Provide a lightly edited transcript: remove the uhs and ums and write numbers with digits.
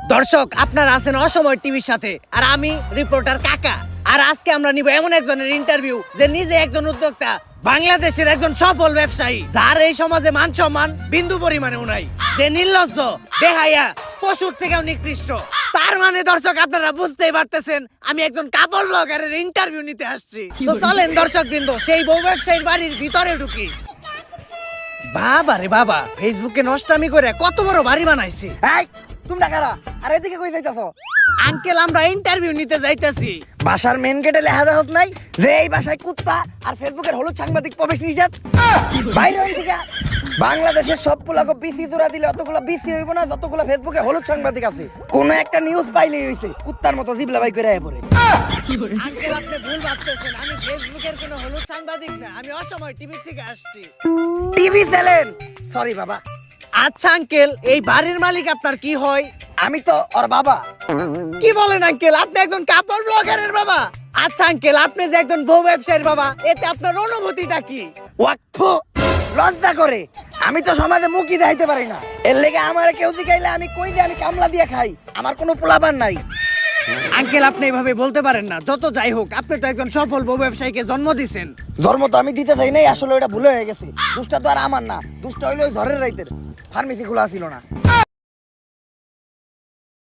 দর্শক, আপনারা আছেন অসময় টিভির সাথে, আর আমি রিপোর্টার কাকা। আর আজকে আমরা নিব এমন একজনের ইন্টারভিউ যে নিজে একজন উদ্যোক্তা, বাংলাদেশের একজন সফল ব্যবসায়ী, যার এই সমাজে মান সম্মান বিন্দু পরিমাণেও নাই, যে নির্লজ্জ, বেহায়া, পশুর থেকেও নিকৃষ্ট। তার মানে দর্শক, আপনারা বুঝতেই পারতেছেন আমি একজন কাপড় ব্লগারের ইন্টারভিউ নিতে আসছি। তো চলেন দর্শক বৃন্দ, সেই বউ ব্যবসায়ীর বাড়ির ভিতরে ঢুকি। বাবা রে বাবা, ফেসবুকে নষ্টামি করে কত বড় বাড়ি বানাইছি। এই তোমরা কারা? আর এদিকে কই যাইতাছো? আঙ্কেল, আমরা ইন্টারভিউ নিতে যাইতেছি। বাসার মেন গেটে লেখা দেওয়া নাই যে এই বাসায় কুত্তা আর ফেসবুকের হলুদ সাংবাদিক প্রবেশ নিষেধ? বাইরে হন থেকে। বাংলাদেশের সবগুলাকে বিসি জোড়া দিলে অতগুলো বিসি হইব না যতগুলো ফেসবুকে হলুদ সাংবাদিক আছে। কোনো একটা নিউজ পাইলেই হইছে কুত্তার মতো জিবলা বাই করে পড়ে। আঙ্কেল, আপনি ভুল ভাবতেছেন, আমি ফেসবুকের কোনো হলুদ সাংবাদিক না, আমি অসময় টিভি থেকে আসছি। TV channel? সরি বাবা। আচ্ছা আঙ্কেল, এই বাড়ির মালিক আপনার কি হয়? আমি তো ওর বাবা। কি বলেন আঙ্কেল, আপনি একজন কাপড় ব্লগারের বাবা? আচ্ছা আঙ্কেল, আপনি যে একজন বউ ব্যবসায়ীর বাবা, এতে আপনার অনুভূতিটা কি? ওয়াক্ফ লজ্জা করে। আমি তো সমাজে মুখই দেখাইতে পারি না, এর লেগে আমার কেউ জিগাইলে আমি কই দিয়ে আমি কামলা দিয়ে খাই, আমার কোনো পোলাপান নাই। আঙ্কেল, আপনি এভাবে বলতে পারেন না। যত যাই হোক, আপনি তো একজন সফল বউ ব্যবসায়ীকে জন্ম দিয়েছেন। জন্ম তো আমি দিতে চাই নাই, আসলে ওটা ভুল হয়ে গেছে। দুষ্টা তো আর আমার না, দুষ্টা হইলো ওই ঝড়ের রাইতের। ফার্মেসি খোলা ছিল না।